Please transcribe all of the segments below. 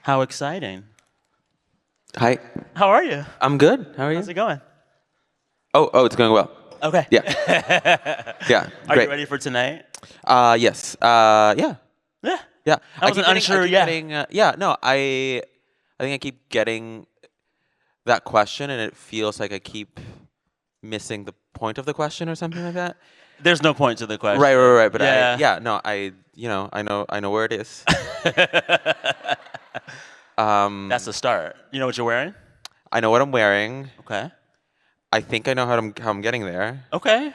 How exciting. Hi. How are you? I'm good. How are you? How's it going? Oh, it's going well. Okay. Yeah. Yeah. Are Great. you ready for tonight? Yes. Yeah. Yeah. Yeah. I wasn't unsure, yeah. No, I think I keep getting that question, and it feels like I keep missing the point of the question or something like that. There's no point to the question. Right. But Yeah. I know where it is. That's the start. You know what you're wearing? I know what I'm wearing. Okay. I think I know how I'm getting there. Okay.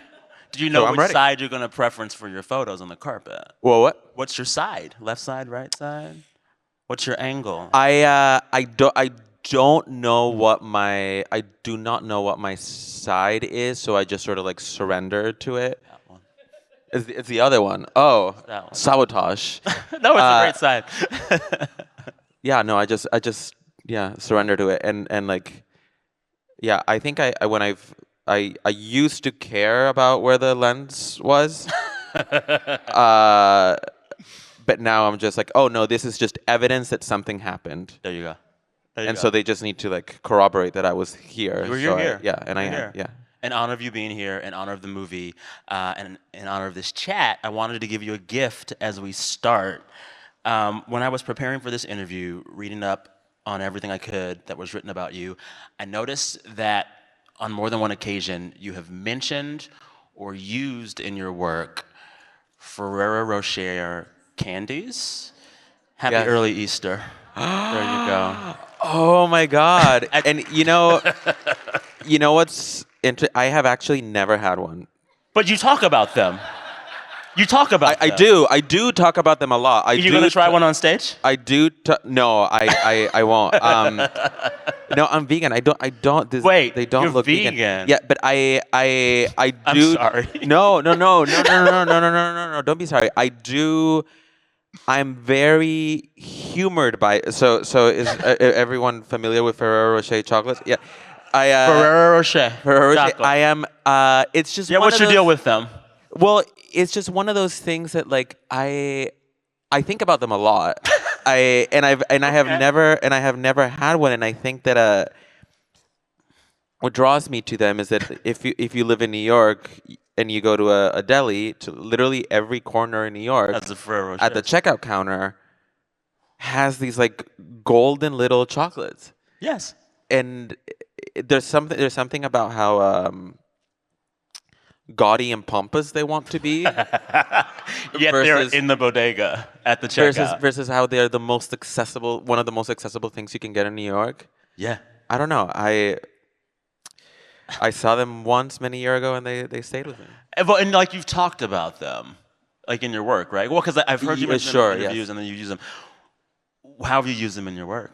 Do you So know I'm which ready. side you're going to preference for your photos on the carpet? Well, what? What's your side? Left side, right side? What's your angle? I don't know what I do not know what my side is, so I just sort of like surrender to it. That one. It's the other one. Oh, That one. sabotage. No, it's a great side. Yeah, no, I just surrender to it, and like, yeah, I think I used to care about where the lens was, but now I'm just like, oh no, this is just evidence that something happened. There you go. And so they just need to like corroborate that I was here. You're here. Yeah, and I You're am. here. Yeah. In honor of you being here, in honor of the movie, and in honor of this chat, I wanted to give you a gift as we start. When I was preparing for this interview, reading up on everything I could that was written about you, I noticed that on more than one occasion, you have mentioned or used in your work Ferrero Rocher candies. Happy Yes. early Easter. There you go. Oh my God! And you know what's I have actually never had one. But you talk about them. You talk about I them. I do talk about them a lot. Are you gonna try one on stage? I do. No, I won't. No, I'm vegan. I don't. Wait, they don't you're look vegan. Yeah, but I I'm do. sorry. No. Don't be sorry. I do. I'm very humored by. So is everyone familiar with Ferrero Rocher chocolates? Yeah. Ferrero Rocher. Ferrero Rocher. Chocolate. I am. It's just. Yeah, one what's of your those, deal with them? Well, it's just one of those things that like I think about them a lot. I have never had one, and I think that what draws me to them is that if you live in New York and you go to a deli, to literally every corner in New York, That's a Ferrero Rocher. at the checkout counter, has these like golden little chocolates, Yes. and there's something about how gaudy and pompous they want to be. Yet they're in the bodega at the checkout. Versus how they're the most accessible, one of the most accessible things you can get in New York. Yeah. I don't know. I saw them once many years ago, and they stayed with me. And like you've talked about them, like in your work, right? Well, because I've heard you mention them in interviews, yes. and then you use them. How have you used them in your work?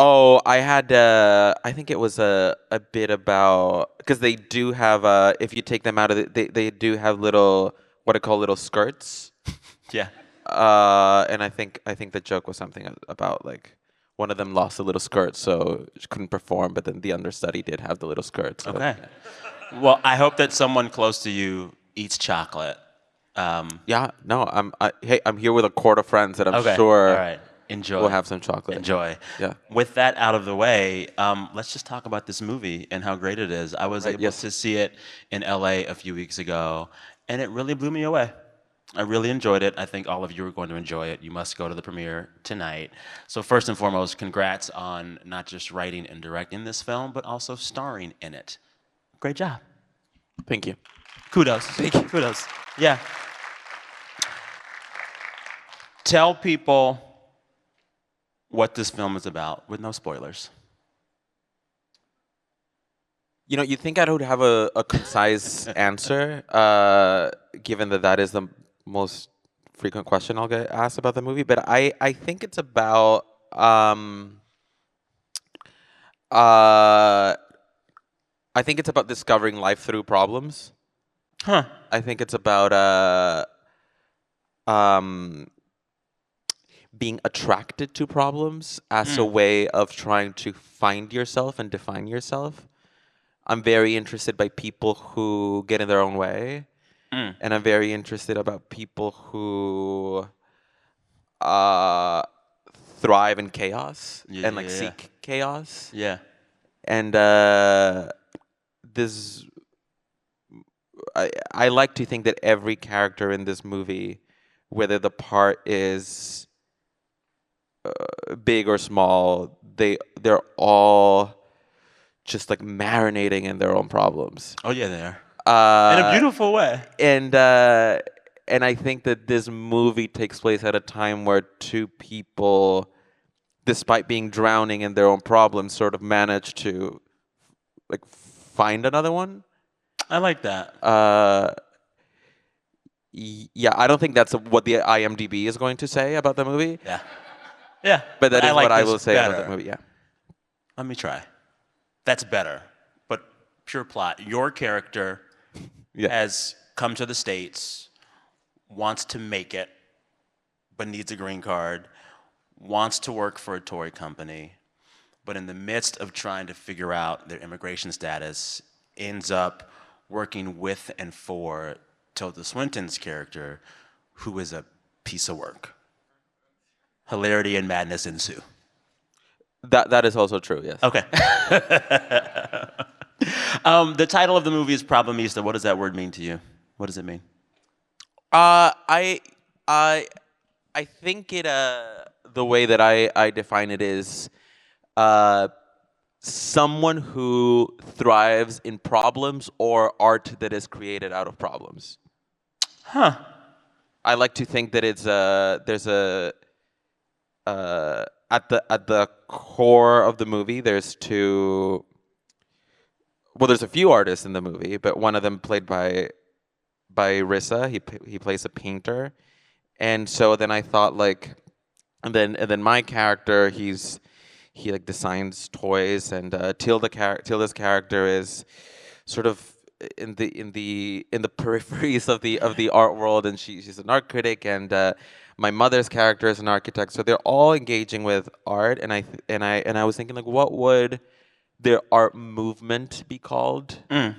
Oh, I had. I think it was a bit about because they do have. If you take them out of they do have little what I call little skirts. Yeah. And I think the joke was something about like one of them lost a little skirt, so she couldn't perform. But then the understudy did have the little skirt. So, Okay. Yeah. Well, I hope that someone close to you eats chocolate. Yeah. No. I'm here with a court of friends that I'm Okay. sure. All right. Enjoy. We'll have some chocolate. Enjoy. Yeah. With that out of the way, let's just talk about this movie and how great it is. I was able to see it in LA a few weeks ago, and it really blew me away. I really enjoyed it. I think all of you are going to enjoy it. You must go to the premiere tonight. So first and foremost, congrats on not just writing and directing this film, but also starring in it. Great job. Thank you. Kudos. Thank you. Kudos. Yeah. Tell people what this film is about with no spoilers. You know, you think I would have a concise answer, given that is the most frequent question I'll get asked about the movie. But I think it's about I think it's about discovering life through problems. Huh. I think it's about being attracted to problems as a way of trying to find yourself and define yourself. I'm very interested by people who get in their own way, and I'm very interested about people who thrive in chaos Yeah, and like yeah, yeah. seek chaos. Yeah. And this, I like to think that every character in this movie, whether the part is big or small, they're all just like marinating in their own problems. Oh yeah, they are. In a Uh, beautiful way. and I think that this movie takes place at a time where two people, despite being drowning in their own problems, sort of manage to like find another one. I like that. Uh, yeah, I don't think that's what the IMDb is going to say about the movie, Yeah. Yeah. but that I is what like I this will say about the better. movie. Yeah, Let me try. That's better. But pure plot. Your character yeah, has come to the States, wants to make it, but needs a green card, wants to work for a toy company, but in the midst of trying to figure out their immigration status, ends up working with and for Tilda Swinton's character, who is a piece of work. Hilarity and madness ensue. that is also true. Yes. Okay. The title of the movie is Problemista. What does that word mean to you? What does it mean? Uh, I I I think it the way that I define it is uh someone who thrives in problems or art that is created out of problems. Huh. I like to think that it's there's a at the core of the movie there's two, well, there's a few artists in the movie, but one of them played by Rissa. He plays a painter, and so then I thought like, and then my character, he like designs toys, and Tilda's character is sort of in the peripheries of the art world, and she's an art critic, and my mother's character is an architect. So they're all engaging with art, and I was thinking like, what would their art movement be called? Mm.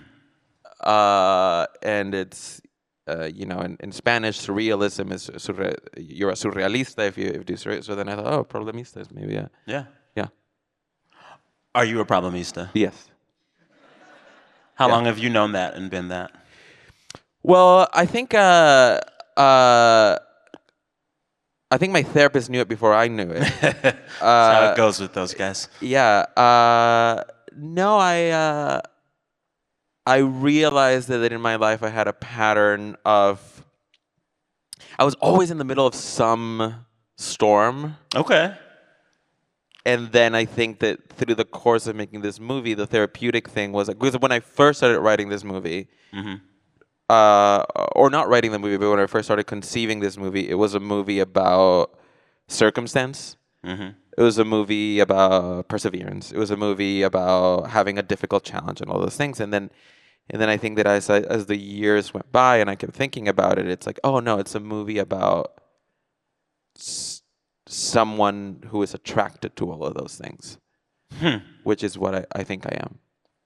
And it's in Spanish, surrealism is you're a surrealista if you do surreal. So then I thought, oh, problemista is maybe Yeah. yeah. Are you a problemista? Yes. How Yeah. long have you known that and been that? Well, I think my therapist knew it before I knew it. That's how it goes with those guys. Yeah. No, I realized that in my life I had a pattern of I was always in the middle of some storm. Okay. And then I think that through the course of making this movie, the therapeutic thing was because when I first started writing this movie, or not writing the movie, but when I first started conceiving this movie, it was a movie about circumstance. It was a movie about perseverance. It was a movie about having a difficult challenge and all those things. And then I think that as the years went by and I kept thinking about it, it's like, oh no, it's a movie about someone who is attracted to all of those things, which is what I think I am.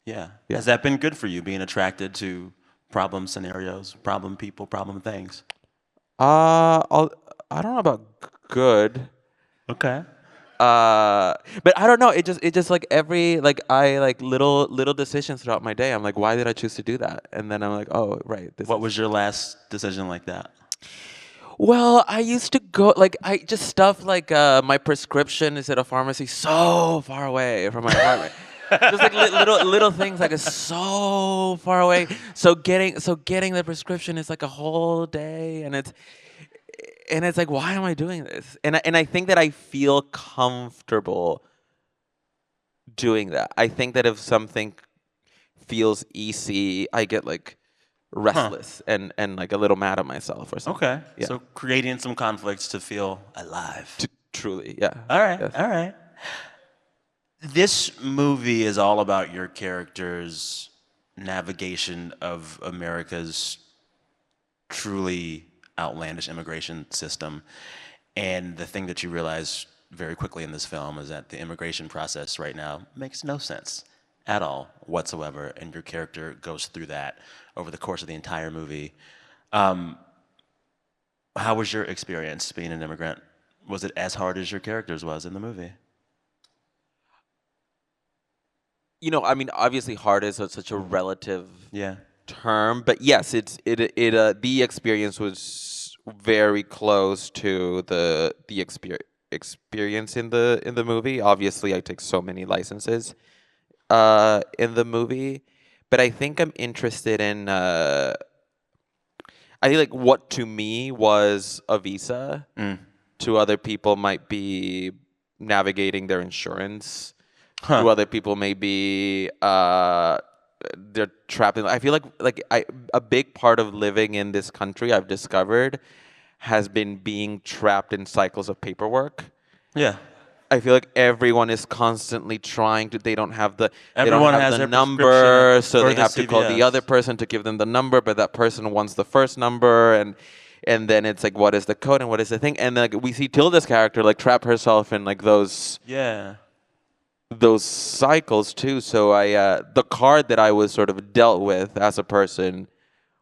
Yeah. Yeah. Has that been good for you, being attracted to problem scenarios, problem people, problem things? I don't know about good. Okay. But I don't know. It just like every like I like little decisions throughout my day. I'm like, why did I choose to do that? And then I'm like, oh right. What was your last decision like that? Well, I used to go like I just stuff like my prescription is at a pharmacy so far away from my apartment. Just like little things like it's so far away. So getting the prescription is like a whole day, and it's like, why am I doing this? And I think that I feel comfortable doing that. I think that if something feels easy, I get like restless and like a little mad at myself or something. Okay. Yeah. So creating some conflicts to feel alive. Truly, yeah. All right. Yes. All right. This movie is all about your character's navigation of America's truly outlandish immigration system. And the thing that you realize very quickly in this film is that the immigration process right now makes no sense at all whatsoever. And your character goes through that over the course of the entire movie. How was your experience being an immigrant Was it as hard as your characters was in the movie? I mean, obviously, hard is such a relative Yeah. term, but yes, the experience was very close to the experience in the movie. Obviously, I take so many licenses in the movie, but I think I'm interested in. I think like what to me was a visa, Mm. to other people might be navigating their insurance. Huh. To other people, maybe they're trapped in. I feel like a big part of living in this country I've discovered has been being trapped in cycles of paperwork. Yeah. I feel like everyone is constantly trying to. They don't Everyone have has the their prescription number, so for they the have to call the other CVS. person to give them the number, but that person wants the first number, and then it's like, what is the code and what is the thing? And like we see Tilda's character like trap herself in like Yeah. those cycles too. So the card that I was sort of dealt with as a person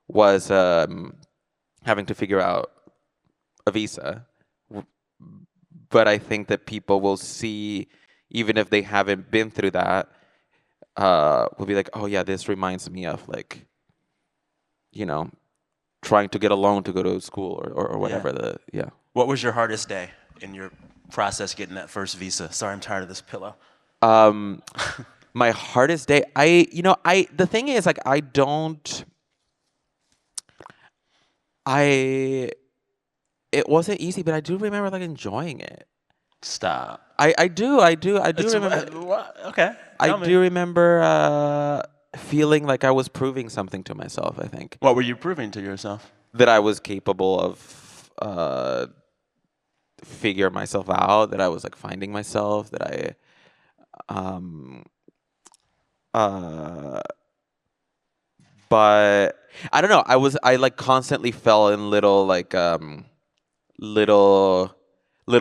was having to figure out a visa. But I think that people will see, even if they haven't been through that, will be like, oh yeah, this reminds me of like, you know, trying to get a loan to go to school or Yeah. whatever. Yeah. What was your hardest day in your process getting that first visa? Sorry, I'm tired of this pillow. Um, my hardest day, the thing is like I it wasn't easy, but I do remember like enjoying it. Stop. I do It's remember. what? Okay. I Tell me. do remember feeling like I was proving something to myself. I think What were you proving to yourself? that I was capable of figure myself out. That I was like finding myself. That um, uh, but I don't know. I like constantly fell in little little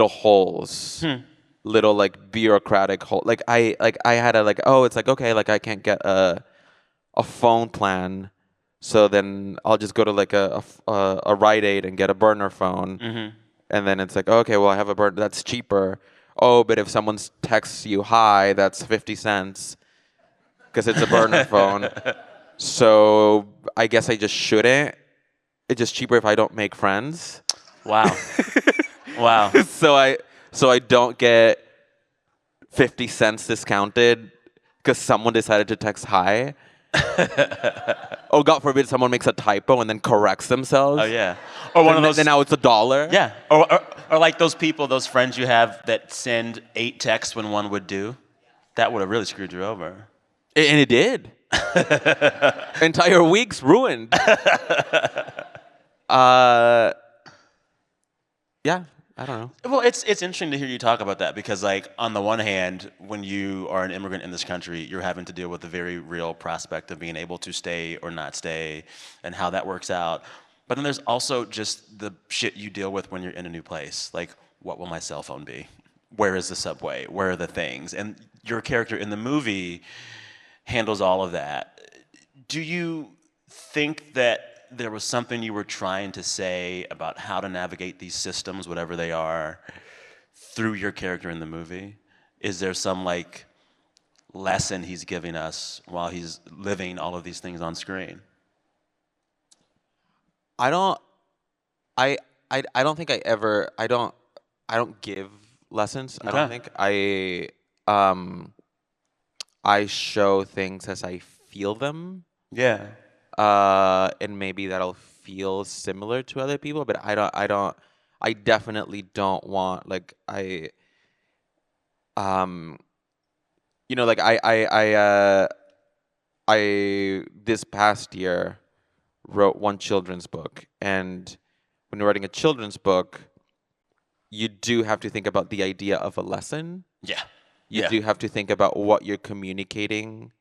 holes. Hmm. Little like bureaucratic hole. Like I had a like, oh, it's like, okay, like I can't get a phone plan, so then I'll just go to like a Rite Aid and get a burner phone, Mm-hmm. and then it's like, okay, well I have a burner that's cheaper. Oh, but if someone texts you hi, that's 50 cents because it's a burner phone. So I guess I just shouldn't. It's just cheaper if I don't make friends. Wow. Wow. So I don't get 50 cents discounted because someone decided to text hi. Oh, God forbid someone makes a typo and then corrects themselves. Oh yeah. Or one of those. Then now it's $1. Yeah. Or like those people, those friends you have that send 8 texts when one would do. That would have really screwed you over. And it did. Entire weeks ruined. Yeah, I don't know. Well, it's interesting to hear you talk about that because, like, on the one hand, when you are an immigrant in this country, you're having to deal with the very real prospect of being able to stay or not stay, and how that works out. But then there's also just the shit you deal with when you're in a new place. Like, what will my cell phone be? Where is the subway? Where are the things? And your character in the movie handles all of that. Do you think that there was something you were trying to say about how to navigate these systems, whatever they are, through your character in the movie? Is there some like lesson he's giving us while he's living all of these things on screen? I don't. I don't think I don't give lessons. I don't Okay. think I show things as I feel them. Yeah. And maybe that'll feel similar to other people, but I definitely don't want like um like I this past year wrote one children's book, and when you're writing a children's book, you do have to think about the idea of a lesson. Yeah. You Yeah. do have to think about what you're communicating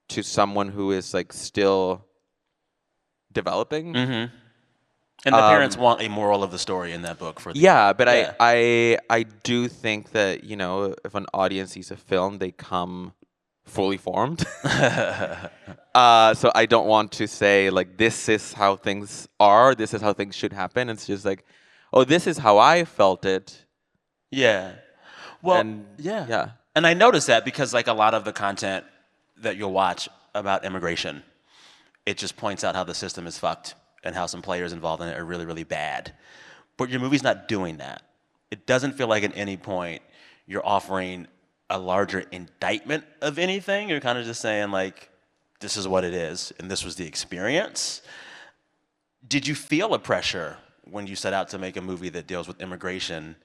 to someone who is like still developing. Mm-hmm. And the parents want a moral of the story in that book for the Yeah, but Yeah. I do think that, if an audience sees a film, they come fully formed. So I don't want to say like this is how things are, this is how things should happen. It's just like, oh, this is how I felt it. Yeah. Well, And yeah. yeah. And I noticed that because like a lot of the content that you'll watch about immigration, it just points out how the system is fucked and how some players involved in it are really, really bad. But your movie's not doing that. It doesn't feel like at any point you're offering a larger indictment of anything. You're kind of just saying like, this is what it is, and this was the experience. Did you feel a pressure when you set out to make a movie that deals with immigration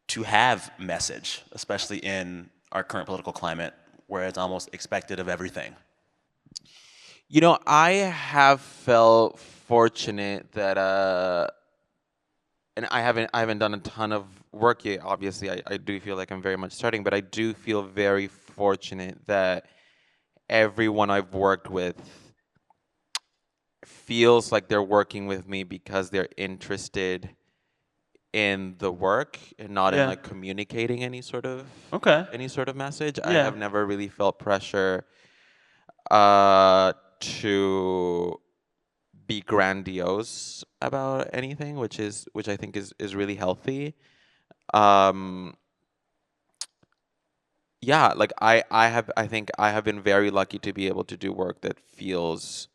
to have message, especially in our current political climate where it's almost expected of everything? I have felt fortunate that and I haven't done a ton of work yet. Obviously, I do feel like I'm very much starting, but I do feel very fortunate that everyone I've worked with feels like they're working with me because they're interested in the work and not in Yeah. like communicating Okay. any sort of message. I Yeah. have never really felt pressure to be grandiose about anything, which I think is really healthy. Um, yeah, like I think I have been very lucky to be able to do work that feels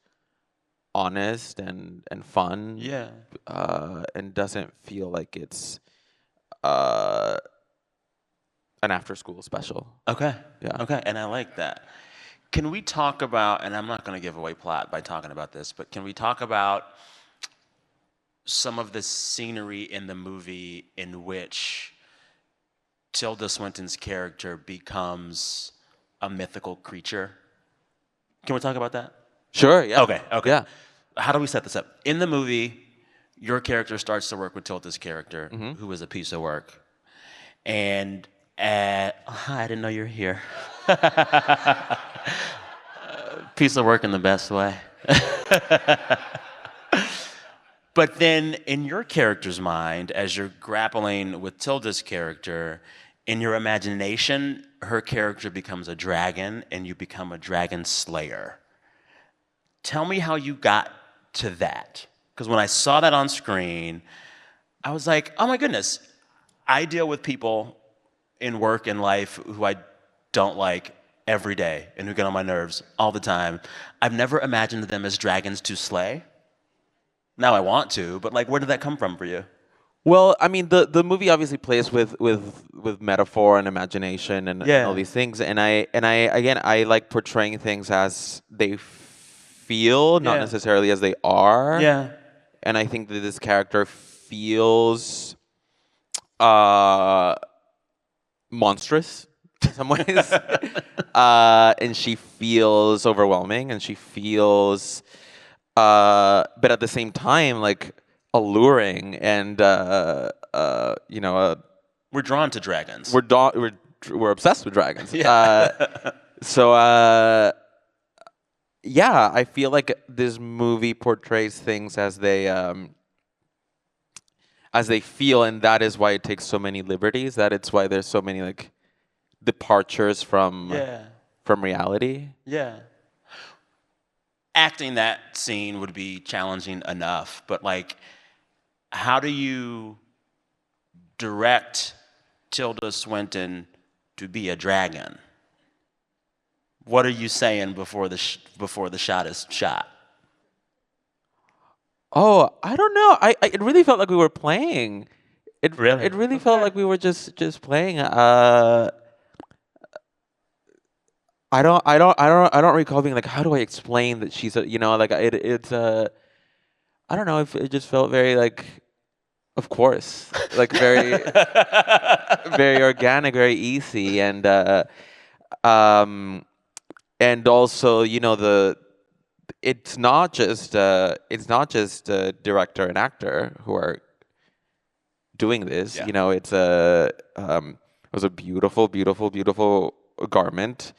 honest and fun, Yeah. and doesn't feel like it's uh, an after school special. Okay. Yeah. Okay. And I like that. Can we talk about, and I'm not going to give away plot by talking about this, but can we talk about some of the scenery in the movie in which Tilda Swinton's character becomes a mythical creature? Can we talk about that? Sure. Yeah. Okay, okay. Yeah. How do we set this up? In the movie, your character starts to work with Tilda's character, Hmm. who is a piece of work. And I didn't know you were here. Piece of work in the best way. But then, in your character's mind, as you're grappling with Tilda's character, in your imagination, her character becomes a dragon and you become a dragon slayer. Tell me how you got to that. Because when I saw that on screen, I was like, oh my goodness, I deal with people in work and life who I don't like every day and who get on my nerves all the time. I've never imagined them as dragons to slay. Now I want to, but like, where did that come from for you? Well, I mean, the movie obviously plays with metaphor and imagination and all Yeah. these things, and I again I like portraying things as they feel, not Yeah. necessarily as they are. Yeah. And I think that this character feels uh monstrous in some ways, and she feels overwhelming, and she feels, but at the same time, like alluring, and We're drawn to dragons. we're obsessed with dragons. Yeah. So yeah, I feel like this movie portrays things as they feel, and that is why it takes so many liberties. That it's why there's so many like departures Yeah. from reality. Yeah. Acting that scene would be challenging enough, but like, how do you direct Tilda Swinton to be a dragon? What are you saying before the shot is shot? Oh, I don't know. It really felt like we were playing. Really? It really felt Okay. like we were just playing. I don't recall being like, how do I explain that she's a, like it's I don't know if it just felt very like, of course, like very very organic, very easy, um and also the it's not just director and actor who are doing this. Yeah. It was a beautiful, beautiful, beautiful garment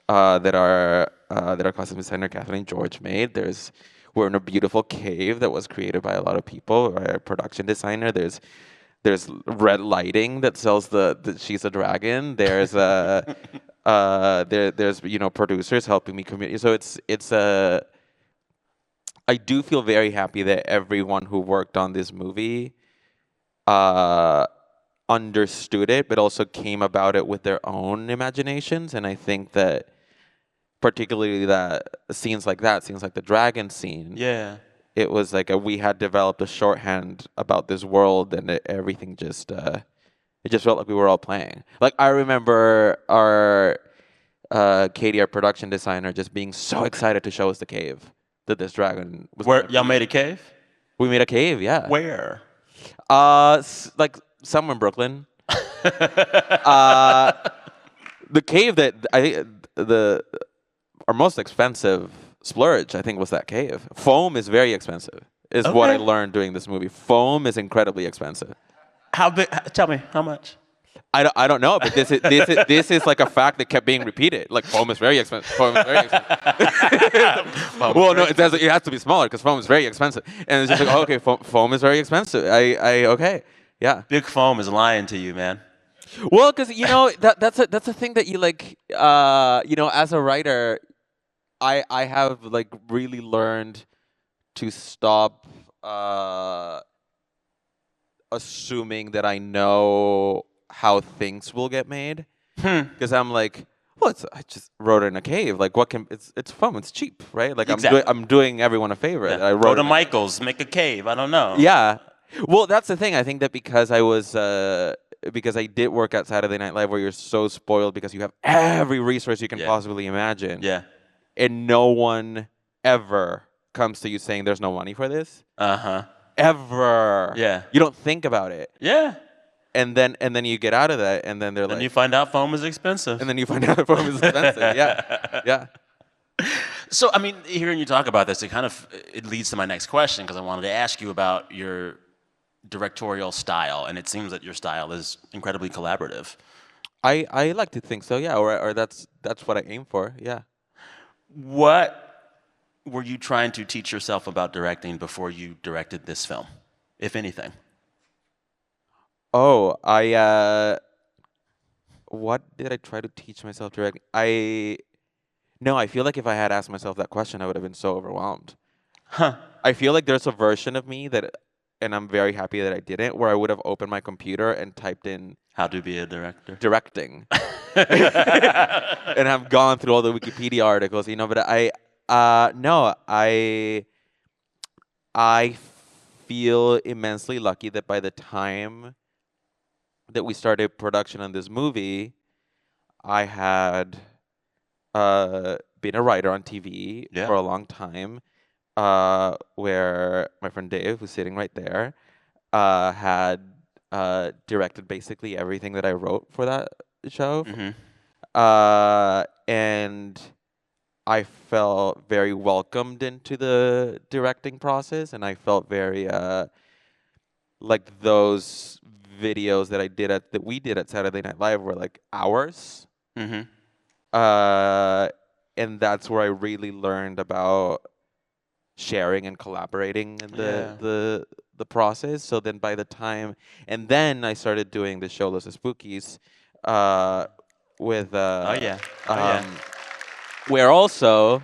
that our costume designer Kathleen George made. We're in a beautiful cave that was created by a lot of people. Our production designer. There's red lighting that sells that she's a dragon. There's there's producers helping me communicate. So it's I do feel very happy that everyone who worked on this movie uh understood it, but also came about it with their own imaginations. And I think that particularly that scenes like the dragon scene, Yeah. it was like we had developed a shorthand about this world, and everything just it just felt like we were all playing. Like I remember our Katie, our production designer, just being so excited to show us the cave that this dragon was. Where y'all made a cave? We made a cave, yeah. Where? Like somewhere in Brooklyn. uh, the cave that I think our most expensive splurge, I think, was that cave. Foam is very expensive, is what I Okay. learned doing this movie. Foam is incredibly expensive. How big? Tell me how much. I don't know, but this is like a fact that kept being repeated. Like foam is very expensive. Foam is very expensive. Well, no, it has to be smaller because foam is very expensive. And it's just like, oh, okay, foam is very expensive. Okay, yeah. Big foam is lying to you, man. Well, because that's a thing that you like. As a writer, I have like really learned to stop assuming that I know how things will get made. Because I'm like, well, I just wrote it in a cave. Like, what can it's foam? It's cheap, right? Like, Exactly. I'm doing everyone a favor. Yeah. I Go wrote to Michael's, make a cave. I don't know. Yeah. Well, that's the thing. I think that because I did work at Saturday Night Live, where you're so spoiled because you have every resource you can possibly imagine. Yeah. And no one ever comes to you saying there's no money for this. Uh-huh. Ever. Yeah. You don't think about it. Yeah. And then you get out of that, and then they're Then like, you find out foam is expensive. and then you find out foam is expensive. Yeah. Yeah. So, I mean, hearing you talk about this, it leads to my next question, because I wanted to ask you about your directorial style, and it seems that your style is incredibly collaborative. I like to think so, yeah. Or that's what I aim for, yeah. What were you trying to teach yourself about directing before you directed this film, if anything? Oh, what did I try to teach myself directing? No, I feel like if I had asked myself that question, I would have been so overwhelmed. Huh. I feel like there's a version of me that, and I'm very happy that I didn't, where I would have opened my computer and typed in How to be a director. directing. And I've gone through all the Wikipedia articles, but I feel immensely lucky that by the time that we started production on this movie, I had been a writer on TV for a long time, where my friend Dave, who's sitting right there, had directed basically everything that I wrote for that show. Mm-hmm. And I felt very welcomed into the directing process, and I felt very like those videos that we did at Saturday Night Live were like hours. Mm-hmm. And that's where I really learned about sharing and collaborating in the process. So then by the time, and then I started doing the show Los Spookies with where also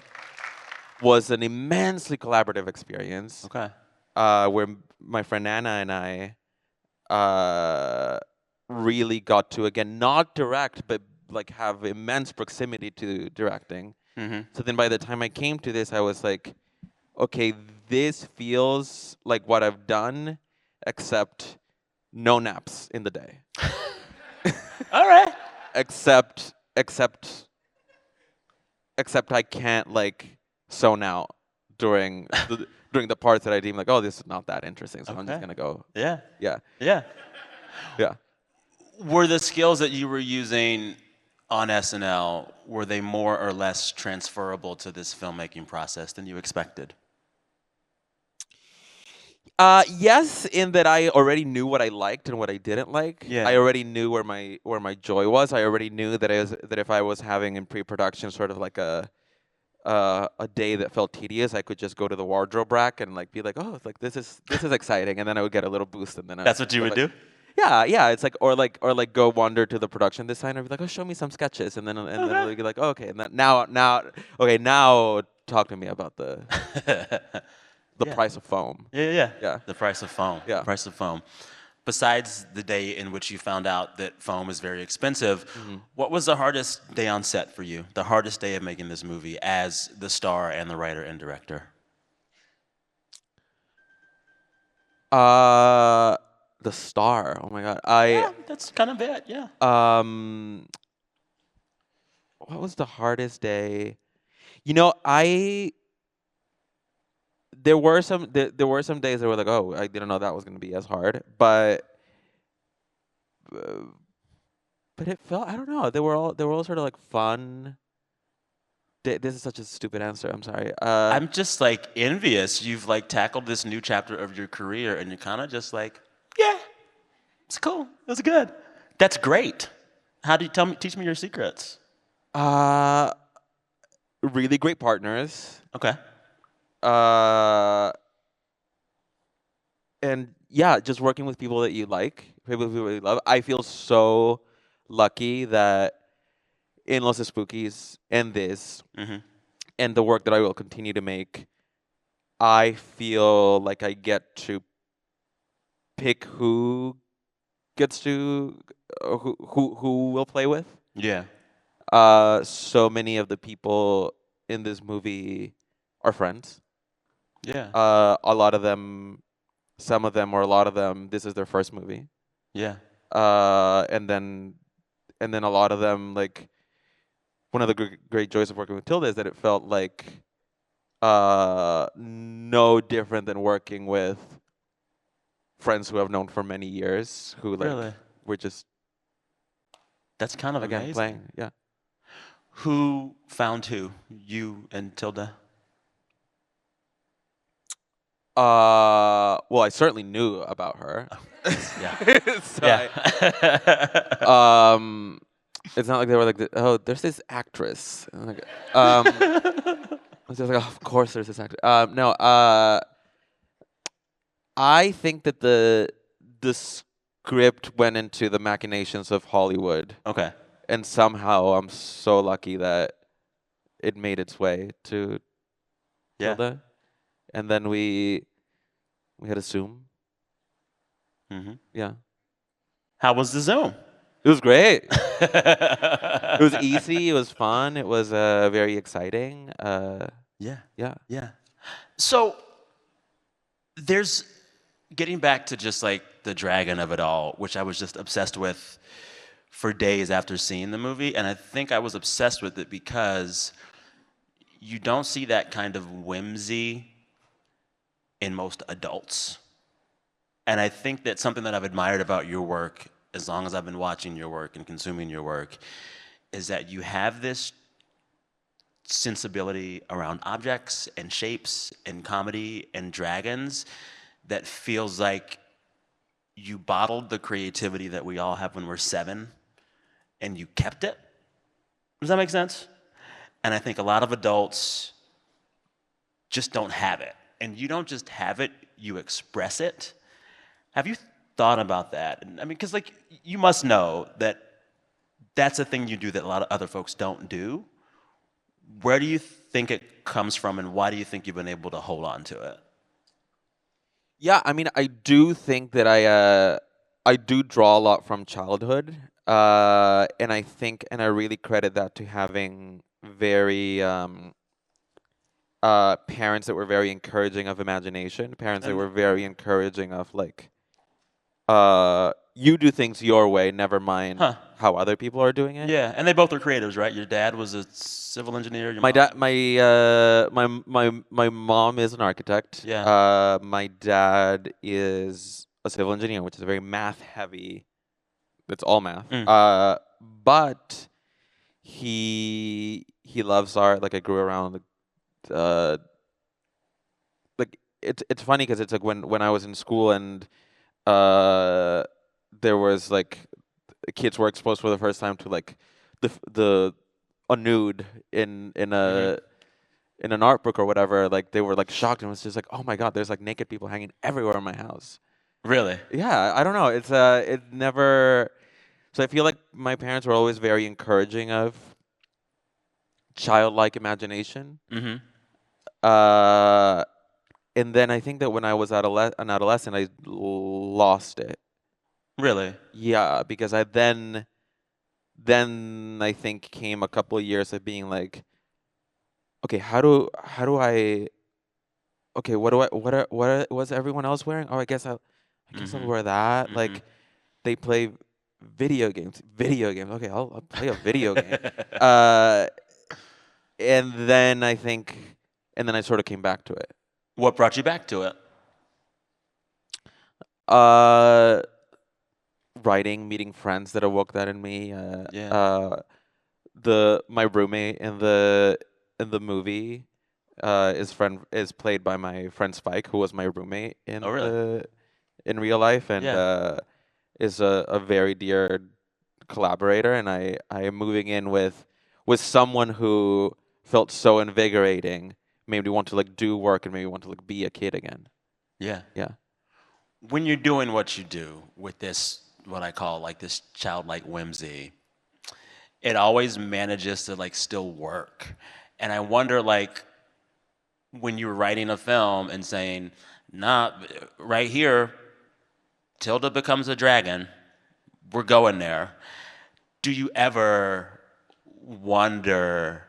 was an immensely collaborative experience. Okay. Where my friend Anna and I really got to, again, not direct, but like have immense proximity to directing. Mm-hmm. So then by the time I came to this, I was like, okay, this feels like what I've done, except no naps in the day. All right. Except I can't like zone out during the parts that I deem like, oh, this is not that interesting, so I'm just gonna go. Yeah. Yeah. Yeah. Yeah. Were the skills that you were using on SNL, were they more or less transferable to this filmmaking process than you expected? Yes, in that I already knew what I liked and what I didn't like. Yeah. I already knew where my joy was. I already knew that if I was having in pre-production sort of like a day that felt tedious, I could just go to the wardrobe rack and like be like, oh, it's like this is exciting, and then I would get a little boost, and then That's what you would do? Yeah. It's like or go wander to the production designer and be like, oh, show me some sketches, and then they'll be like, oh, okay, and then now talk to me about the price of foam. Yeah. Yeah. The price of foam. Yeah. The price of foam. besides the day in which you found out that foam is very expensive, Mhm. what was the hardest day on set for you? The hardest day of making this movie as the star and the writer and director? Uh, the star. Oh my god. Yeah, that's kind of it. Yeah. Um, what was the hardest day? You know, there were some days that were like, oh, I didn't know that was gonna be as hard, uh, but it felt, I don't know. They were all sort of like fun. This is such a stupid answer. I'm sorry. I'm just like envious. You've like tackled this new chapter of your career and you're kind of just like, yeah, it's cool. That's good. That's great. How do you teach me your secrets? Uh, really great partners. Okay. Uh, and yeah, just working with people that you like, people who you love. I feel so lucky that in Los Spookies and this Mm-hmm. and the work that I will continue to make, I feel like I get to pick who gets to who will play with. Yeah. So many of the people in this movie are friends. Yeah. A lot of them, some of them, or a lot of them, this is their first movie. Yeah. Uh, and then and then a lot of them, like, one of the great joys of working with Tilda is that it felt like no different than working with friends who I've known for many years, who like Really? were just That's kind of again amazing. playing. Yeah. Who found who? You and Tilda? Well, I certainly knew about her. Yeah. So Yeah. it's not like they were like, oh, there's this actress. And like, I was just like, oh, of course there's this actress. No, I think that the script went into the machinations of Hollywood, Okay. and somehow I'm so lucky that it made its way to Yeah. Tilda, and then we had a Zoom. Hmm. Yeah, How was the Zoom? it was great. It was easy. It was fun. It was very exciting. Yeah. Yeah. Yeah. So there's getting back to just like the dragon of it all, which I was just obsessed with for days after seeing the movie. And I think I was obsessed with it because you don't see that kind of whimsy in most adults. And I think that's something that I've admired about your work as long as I've been watching your work and consuming your work is that you have this sensibility around objects and shapes and comedy and dragons that feels like you bottled the creativity that we all have when we're 7 and you kept it. Does that make sense? And I think a lot of adults just don't have it. And you don't just have it, you express it. Have you thought about that? I mean, because like you must know that that's a thing you do that a lot of other folks don't do. Where do you think it comes from, and why do you think you've been able to hold on to it? Yeah, I mean, I do think that I do draw a lot from childhood, and I think, and I really credit that to having very parents that were very encouraging of imagination, parents that And were very encouraging of like, you do things your way, never mind huh? how other people are doing it. Yeah, and they both were creatives, right? Your dad was a civil engineer. Your My mom. dad, my mom is an architect. Yeah. My dad is a civil engineer, which is a very math heavy. It's all math. Mm. But he loves art. Like I grew around like it's funny because it's like when I was in school and uh there was like kids were exposed for the first time to like the a nude in Hmm. a in an art book or whatever, like they were like shocked and was just like, oh my god, there's like naked people hanging everywhere in my house. Really? Yeah, I don't know. It's it never. So I feel like my parents were always very encouraging of childlike imagination. Mm-hmm. Uh, and then I think that when I was an adolescent, I lost it. Really? Yeah, because then I think came a couple of years of being like, okay, how do I okay, what's everyone else wearing? Oh, I guess I'll Mm-hmm. wear that. Mm-hmm. Like they play video games. Video games. Okay, I'll play a video game. Uh, and then I think, and then I sort of came back to it. What brought you back to it? Uh, Writing, meeting friends that awoke that in me. Yeah. The my roommate in the movie, is played by my friend Spike, who was my roommate Oh, really? in real life, and Yeah. is a very dear collaborator, and I am moving in with someone who felt so invigorating, made me want to like do work and made me want to like be a kid again. Yeah. Yeah. When you're doing what you do with this, what I call like this childlike whimsy, it always manages to like still work. And I wonder, like, when you were writing a film and saying, nah, right here, Tilda becomes a dragon, we're going there. Do you ever wonder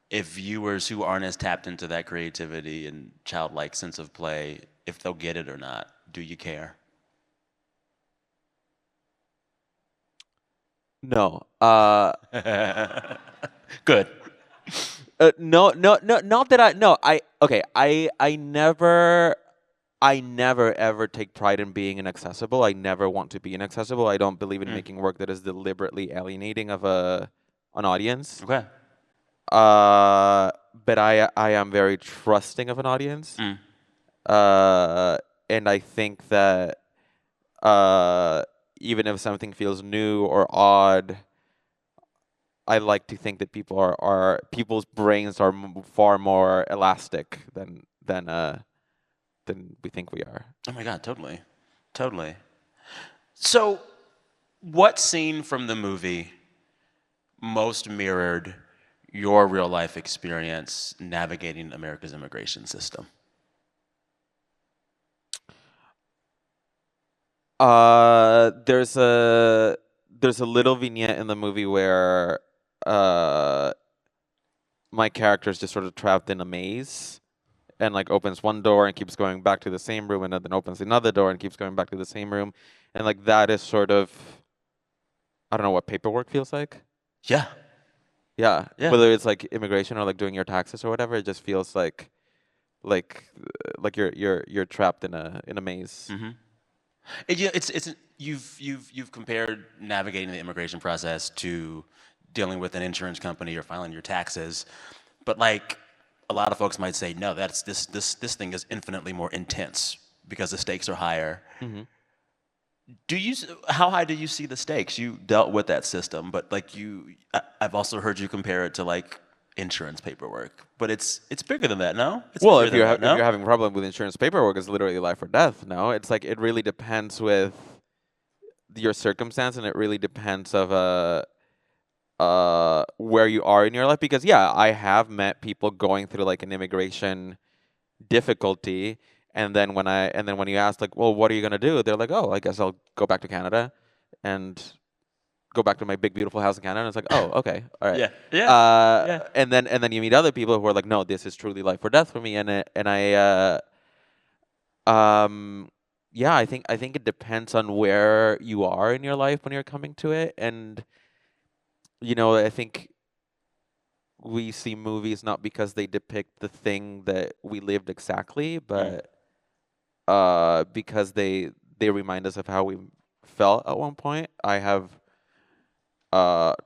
if viewers who aren't as tapped into that creativity and childlike sense of play, if they'll get it or not? Do you care? No. Good. No, no, no, not that I no, I okay, I never ever take pride in being inaccessible. I never want to be inaccessible. I don't believe in Mm, making work that is deliberately alienating of a an audience. okay. But I am very trusting of an audience. Mm, Uh, and I think that uh, even if something feels new or odd, I like to think that are people's brains are far more elastic than we think we are. oh my God, totally. Totally. So, what scene from the movie most mirrored your real life experience navigating America's immigration system? There's a little vignette in the movie where uh my character is just sort of trapped in a maze and like opens one door and keeps going back to the same room and then opens another door and keeps going back to the same room, and like that is sort of, I don't know what paperwork feels like. Yeah. Yeah, Yeah. whether it's like immigration or like doing your taxes or whatever, it just feels like like you're trapped in a maze. Mm-hmm. It's you've compared navigating the immigration process to dealing with an insurance company or filing your taxes, but like a lot of folks might say, no, that's this thing is infinitely more intense because the stakes are higher. Hmm. How high do you see the stakes? You dealt with that system, but like I've also heard you compare it to like insurance paperwork, but it's bigger than that, no? It's Well, bigger than that, if no? you're having a problem with insurance paperwork, it's literally life or death. No, it's like it really depends with your circumstance, and it really depends of where you are in your life. Because yeah, I have met people going through like an immigration difficulty, and then when you ask like, well, what are you gonna do? They're like, oh, I guess I'll go back to Canada, and go back to my big beautiful house in Canada. And it's like, oh, okay, all right. Yeah, yeah, yeah. And then you meet other people who are like, no, this is truly life or death for me, and um yeah, I think it depends on where you are in your life when you're coming to it, and I think we see movies not because they depict the thing that we lived exactly, Mm. but because they remind us of how we felt at one point. I have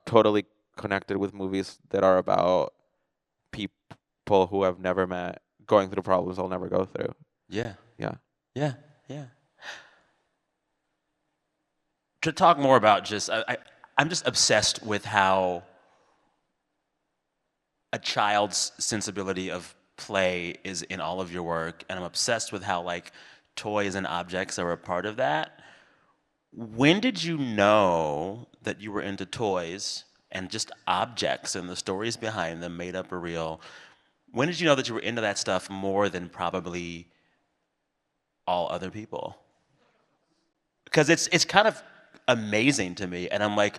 totally connected with movies that are about people who have never met going through problems I'll never go through. Yeah, Yeah. yeah, yeah. To talk more about just, I'm just obsessed with how a child's sensibility of play is in all of your work, and I'm obsessed with how like toys and objects are a part of that. When did you know that you were into toys and just objects and the stories behind them, made up or real? When did you know that you were into that stuff more than probably all other people? Because it's kind of amazing to me. And I'm like,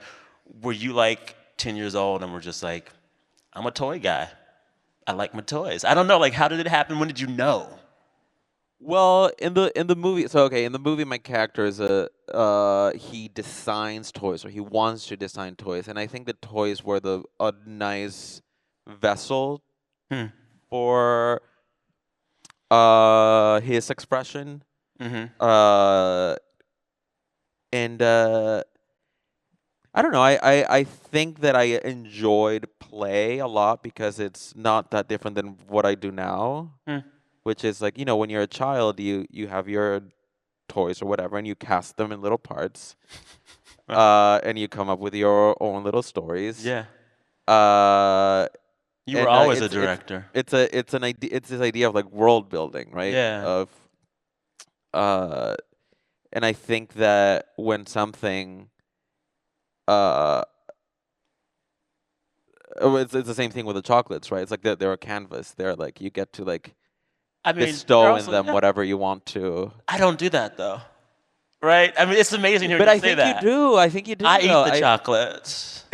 were you like 10 years old and were just like, I'm a toy guy. I like my toys. I don't know. Like, how did it happen? When did you know? Well, in the movie, so okay, in the movie, my character is he designs toys, or he wants to design toys, and I think the toys were a nice vessel Hmm. for his expression. Mm-hmm. Uh, and I don't know. I think that I enjoyed play a lot because it's not that different than what I do now, Hmm. which is like, when you're a child, you have your toys or whatever, and you cast them in little parts, and you come up with your own little stories. Yeah. Uh, You were and always a director. it's an idea. It's this idea of like world building, right? Yeah. Of uh, and I think that when something uh it's the same thing with the chocolates, right? It's like they're a canvas. They're like you get to like I mean, they're bestow in also, them yeah. whatever you want to. I don't do that though. Right? I mean, it's amazing hearing But you I say think you that. do. I think you do. I eat though. the chocolates.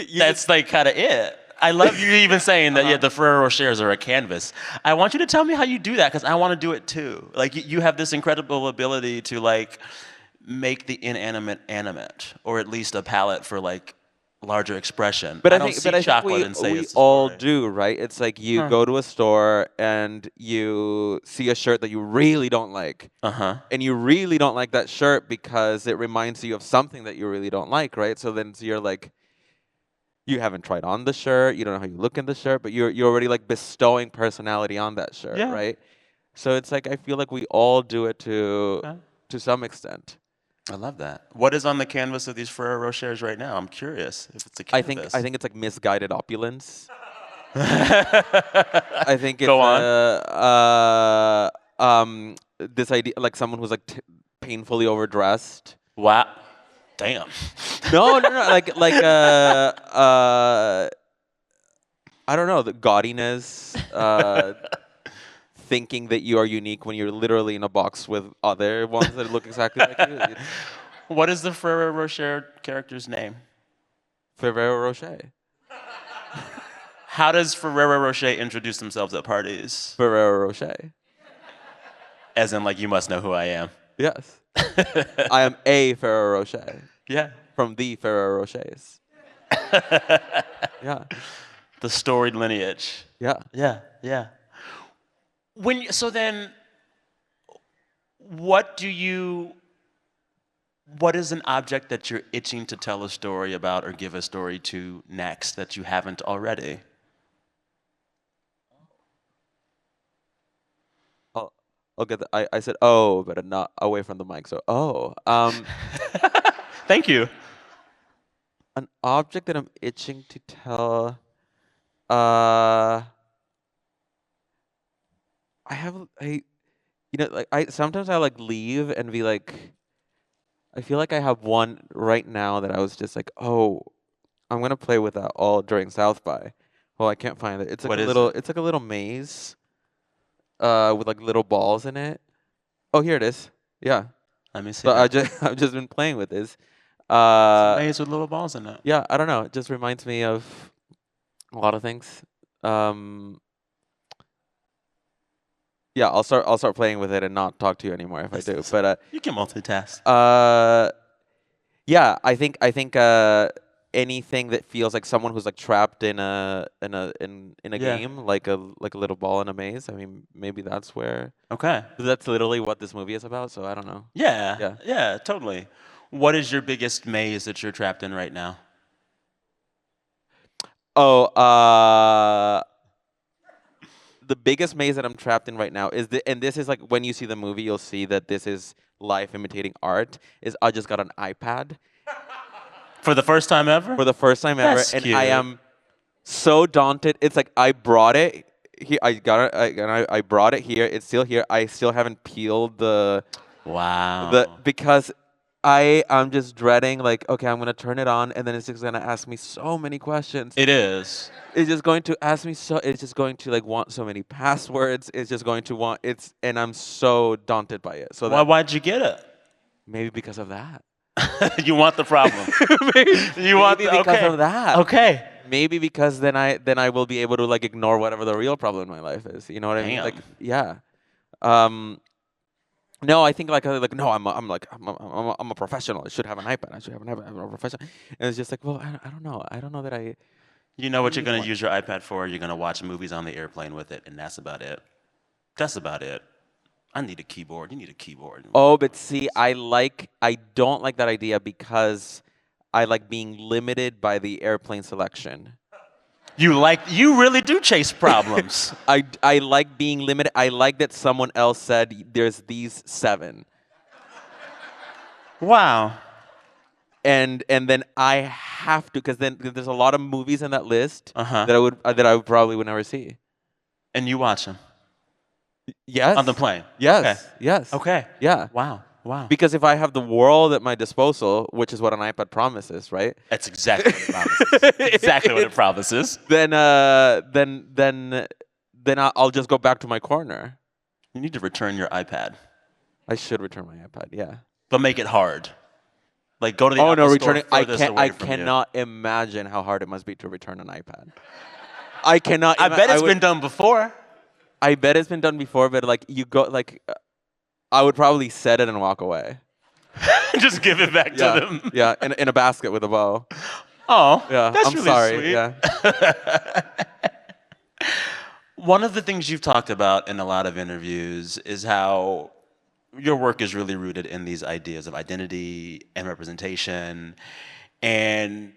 You That's like kind of it. I love you even saying that, yeah, Uh-huh. the Ferrero Rochers are a canvas. I want you to tell me how you do that because I want to do it too. Like, you have this incredible ability to, like, make the inanimate animate, or at least a palette for, like, larger expression. But I I don't think, but see I think chocolate and say we it's the all story. do, right? It's like you Huh. go to a store and you see a shirt that you really don't like, Uh-huh. and you really don't like that shirt because it reminds you of something that you really don't like, right? So then you're like, you haven't tried on the shirt, you don't know how you look in the shirt, but you're already like bestowing personality on that shirt, Yeah. right? So it's like I feel like we all do it to Okay. some extent. I love that. What is on the canvas of these Ferrero Rochers right now? I'm curious if it's a I canvas. think it's like misguided opulence. I think it's Go on. this idea like someone who's like painfully overdressed. Wow. Damn. No, I don't know, the gaudiness, thinking that you are unique when you're literally in a box with other ones that look exactly like you. It's What is the Ferrero Rocher character's name? Ferrero Rocher. How does Ferrero Rocher introduce themselves at parties? Ferrero Rocher. As in, like, you must know who I am. Yes. I am a Ferrero Rocher Yeah. from the Ferrero Rochers. Yeah. The storied lineage. Yeah. Yeah, yeah. So then, what is an object that you're itching to tell a story about or give a story to next that you haven't already? I'll get I said oh, but not away from the mic. So Thank you. an object that I'm itching to tell. I like I sometimes I like leave and be like, I feel like I have one right now that I was just like, oh, I'm gonna play with that all during South by. Well, I can't find it. It's like What is it? it's like a little maze, with like little balls in it. Oh, here it is. Yeah. Let me see So that. I've just been playing with this. It's a Uh, maze with little balls in it. yeah, I don't know. It just reminds me of a lot of things. Um, yeah, I'll start playing with it and not talk to you anymore if I do. But You can multitask. yeah, I think anything that feels like someone who's like trapped in a Yeah. game, like a little ball in a maze. I mean, maybe that's where Okay. that's literally what this movie is about. So I don't know. Yeah. Yeah. Yeah, totally. What is your biggest maze that you're trapped in right now? Oh, the biggest maze that I'm trapped in right now is and this is like when you see the movie, you'll see that this is life imitating art. Is I just got an iPad For the first time ever? for the first time ever, That's and cute. I am so daunted. It's like I brought it. I got it. I brought it here. It's still here. I still haven't peeled the Wow. because I'm just dreading like, okay, I'm gonna turn it on and then it's just gonna ask me so many questions. It is. It's just going to ask me it's just going to like want so many passwords. It's just going to and I'm so daunted by it. So Why'd you get it? maybe because of that. You want the problem. You want Maybe because okay. of that. Okay. Maybe because then I will be able to like ignore whatever the real problem in my life is. You know what I mean? Like Damn. yeah. Um, no, I think like no, I'm a professional. I should have an iPad. I should have an iPad. I'm a professional. And it's just like, well, I don't know. I don't know that I You know what you're need gonna one. use your iPad for? You're gonna watch movies on the airplane with it, and that's about it. That's about it. I need a keyboard. You need a keyboard. Oh, but see, I don't like that idea because I like being limited by the airplane selection. You really do chase problems. I like being limited. I like that someone else said there's these 7. Wow. And then I have to because then there's a lot of movies in that list Uh-huh. that I would probably would never see. And you watch them Yes. on the plane. Okay. Yes. Yes. Okay. Yeah. Wow. Wow. Because if I have the world at my disposal, which is what an iPad promises, right? That's exactly what it promises. Exactly what it promises. Then I'll just go back to my corner. You need to return your iPad, I should return my iPad. Yeah. but make it hard. Like go to the Oh no, Apple returning. store furthest away I from you. cannot imagine how hard it must be to return an iPad. I cannot. I bet it's been done before. I bet it's been done before, but like you go like, I would probably set it and walk away. Just give it back Yeah, to them. yeah, in a basket with a bow. Oh, Yeah, that's I'm really sorry. sweet. Yeah. One of the things you've talked about in a lot of interviews is how your work is really rooted in these ideas of identity and representation. And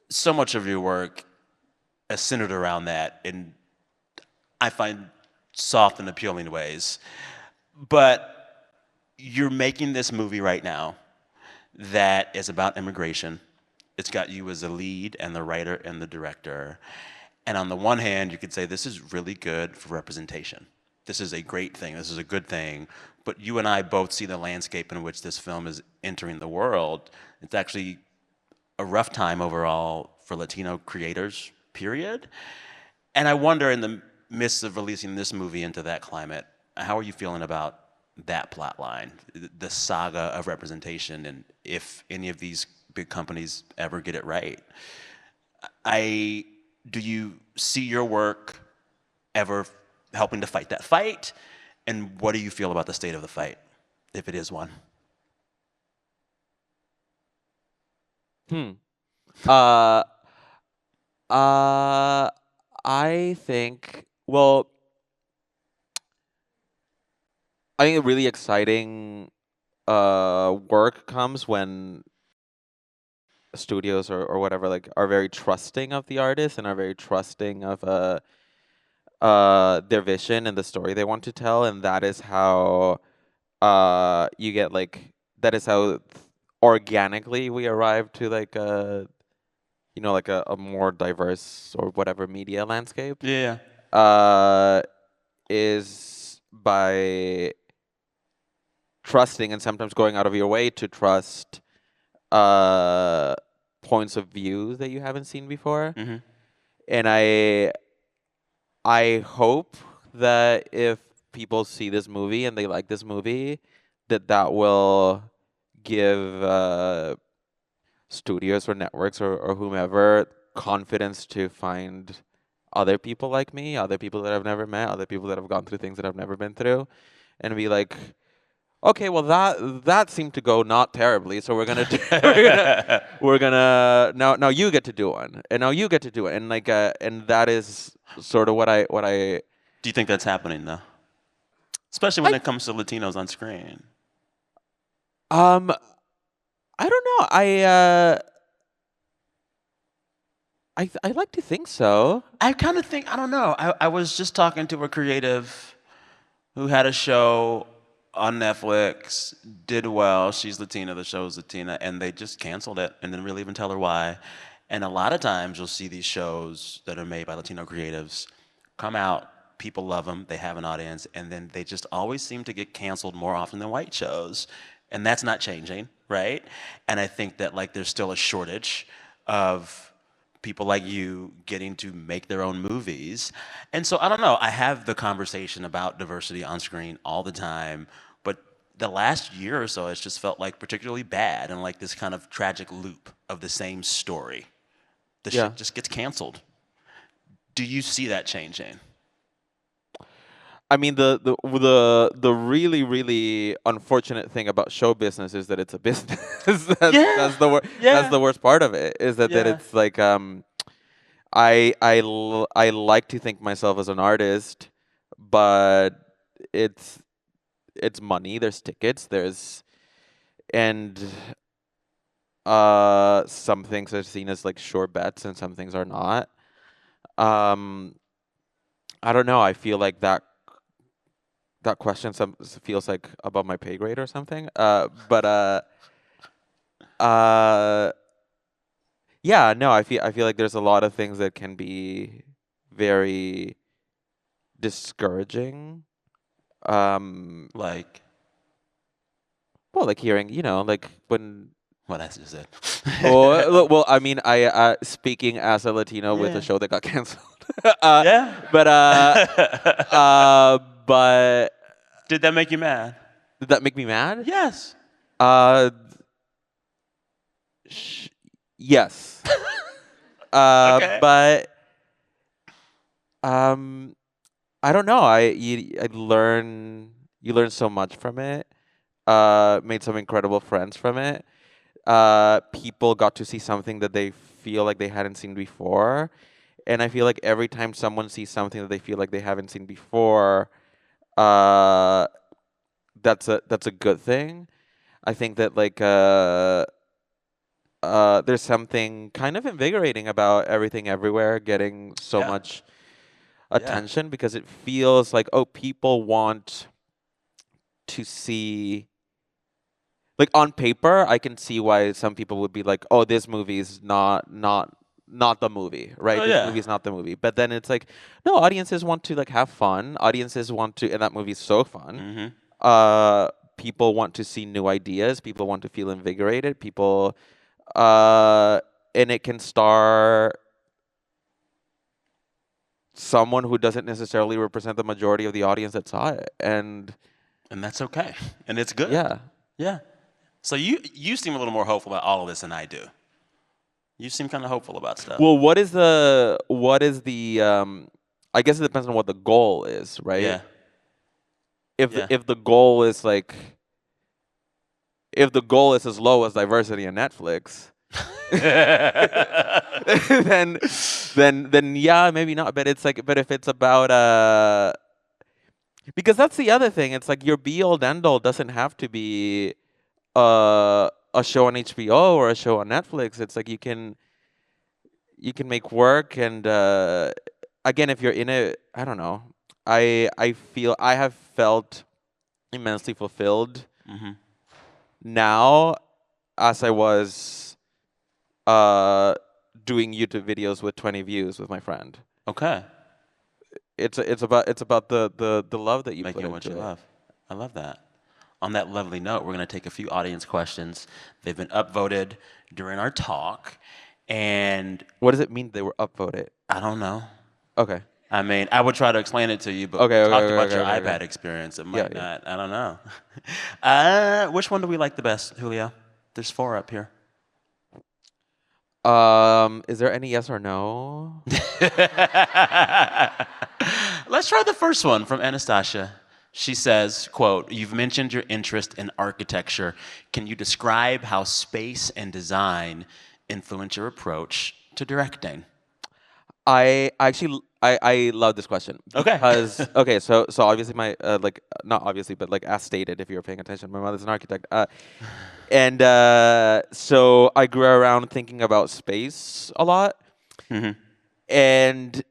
so much of your work is centered around that in, I find, soft and appealing ways. But you're making this movie right now that is about immigration. It's got you as a lead and the writer and the director. And on the one hand, you could say this is really good for representation. This is a great thing. This is a good thing. But you and I both see the landscape in which this film is entering the world. It's actually a rough time overall for Latino creators, period. And I wonder, in the midst of releasing this movie into that climate, how are you feeling about that plot line, the saga of representation, and if any of these big companies ever get it right? Do you see your work ever helping to fight that fight? And what do you feel about the state of the fight, if it is one? Uh, I think. Well, I think a really exciting work comes when studios or whatever like are very trusting of the artist and are very trusting of their vision and the story they want to tell, and that is how you get like that is how organically we arrive to like like a more diverse or whatever media landscape Yeah. is by trusting and sometimes going out of your way to trust points of view that you haven't seen before. Mm-hmm. And I hope that if people see this movie and they like this movie, that will give studios or networks or whomever confidence to find other people like me, other people that I've never met, other people that have gone through things that I've never been through, and be like, okay, well that seemed to go not terribly, so we're gonna do, we're gonna now you get to do one, and now you get to do it, and like and that is sort of what I Do you think that's happening, though? Especially when it comes to Latinos on screen. I don't know. I like to think so. I kind of think, I don't know. I was just talking to a creative who had a show on Netflix, did well. She's Latina, the show's Latina, and they just canceled it and didn't really even tell her why. And a lot of times you'll see these shows that are made by Latino creatives come out, people love them, they have an audience, and then they just always seem to get canceled more often than white shows. And that's not changing, right? And I think that like there's still a shortage of people like you getting to make their own movies. And so I don't know, I have the conversation about diversity on screen all the time, but the last year or so, it's just felt like particularly bad and like this kind of tragic loop of the same story. The Yeah. shit just gets canceled. Do you see that changing? I mean, the really really unfortunate thing about show business is that it's a business. Yeah. That's Yeah. the worst part of it. Is that Yeah. it's like I like to think myself as an artist, but it's it's money. There's tickets. There's and some things are seen as like sure bets, and some things are not. Um, I don't know. I feel like that question feels like above my pay grade or something. Uh, yeah, no, I feel like there's a lot of things that can be very discouraging. Like, Well, like hearing, like when. well, that's just it. Well, I mean, I speaking as a Latino with a Yeah. show that got canceled. Yeah. But but Did that make you mad? did that make me mad? Yes. Uh, sh- yes. Okay. But um, I don't know. I learn you learn so much from it. Made some incredible friends from it. People got to see something that they feel like they hadn't seen before, and I feel like every time someone sees something that they feel like they haven't seen before, uh, that's a good thing. I think that like there's something kind of invigorating about everything everywhere getting so Yeah. much Yeah. attention because it feels like, oh, people want to see, like, on paper I can see why some people would be like, oh, this movie is not the movie, right? Oh This yeah. movie is not the movie. But then it's like, no, audiences want to like have fun. Audiences want to, and that movie's so fun. Mm-hmm. uh People want to see new ideas. People want to feel invigorated. People uh and it can star someone who doesn't necessarily represent the majority of the audience that saw it. And And that's okay. And it's good. yeah. Yeah. So you seem a little more hopeful about all of this than I do. You seem kind of hopeful about stuff. Well, what is the I guess it depends on what the goal is, right? Yeah. If Yeah. if the goal is like, if the goal is as low as diversity in Netflix, then then yeah, maybe not. But it's like, but if it's about because that's the other thing. It's like your be all end all doesn't have to be a show on HBO or a show on Netflix. It's like you can make work, and again, if you're in it, I don't know. I feel I have felt immensely fulfilled Mm-hmm. now as I was doing YouTube videos with 20 views with my friend. Okay. It's about the love that you put Making what into you it. love. I love that. On that lovely note, we're going to take a few audience questions. They've been upvoted during our talk. And What does it mean they were upvoted? I don't know. Okay. I mean, I would try to explain it to you, but Okay, we okay, talked okay, about okay, your okay, iPad okay. experience. It Yeah, might yeah. not. I don't know. Which one do we like the best, Julio? There's 4 up here. Is there any yes or no? Let's try the first one from Anastasia. She says, quote, "You've mentioned your interest in architecture. Can you describe how space and design influence your approach to directing?" I actually I love this question Okay. because okay, so obviously my like not obviously, but like as stated, if you were paying attention, my mother's an architect, and so I grew around thinking about space a lot, Hmm. and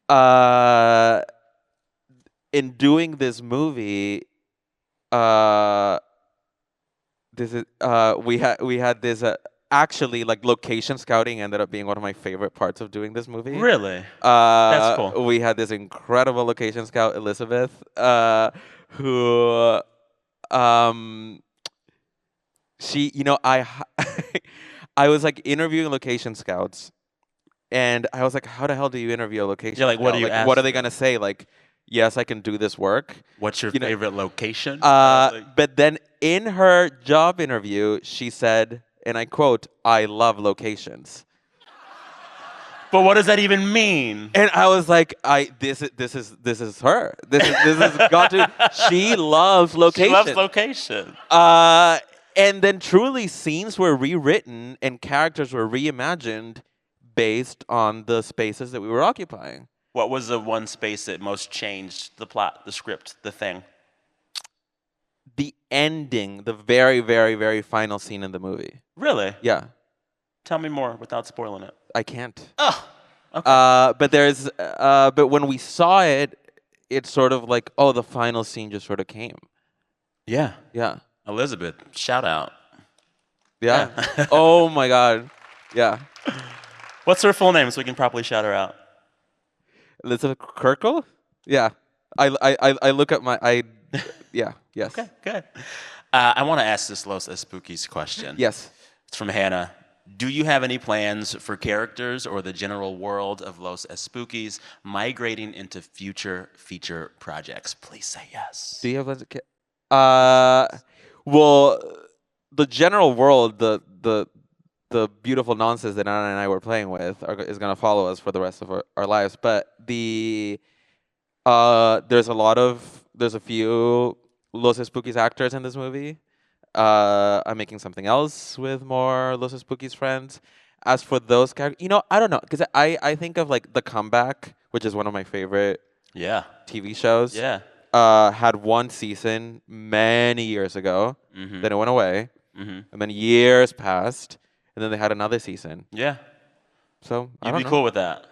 uh, in doing this movie, uh, this is we had this actually, like, location scouting ended up being one of my favorite parts of doing this movie. Really? That's cool. We had this incredible location scout, Elizabeth, who um she, I was like interviewing location scouts, and I was like, how the hell do you interview a location You're like, what do scout? you Like, what are ask they gonna them? say? Like, yes, I can do this work. What's your You know, favorite location? I don't think- But then in her job interview, she said, and I quote, "I love locations." But what does that even mean? And I was like, this is her. This has got to. She loves She location. loves location. And then truly, scenes were rewritten and characters were reimagined based on the spaces that we were occupying. What was the one space that most changed the plot, the script, the thing? The ending, the very, very, very final scene in the movie. Really? Yeah, Tell me more without spoiling it. I can't. Oh, okay. But when we saw it, it's sort of like, oh, the final scene just sort of came. Yeah. Yeah. Elizabeth, shout out. Yeah. Yeah. Oh my God. Yeah. What's her full name so we can properly shout her out? Elizabeth Kirkle? Yeah. I look at yeah. Yes. Okay, good. I want to ask this Los Espookies question. Yes. It's from Hannah. Do you have any plans for characters or the general world of Los Espookies migrating into future feature projects? Please say yes. Do you have well, the general world, the beautiful nonsense that Anna and I were playing with is going to follow us for the rest of our lives. But there's a few Los Espookies actors in this movie. I'm making something else with more Los Espookies friends. As for those characters, I don't know, because I think of like The Comeback, which is one of my favorite Yeah. TV shows. Yeah. Had one season many years ago. Mm-hmm. Then it went away. Mm-hmm. And then years passed. And then they had another season. Yeah. So I You'd don't be know. cool with that.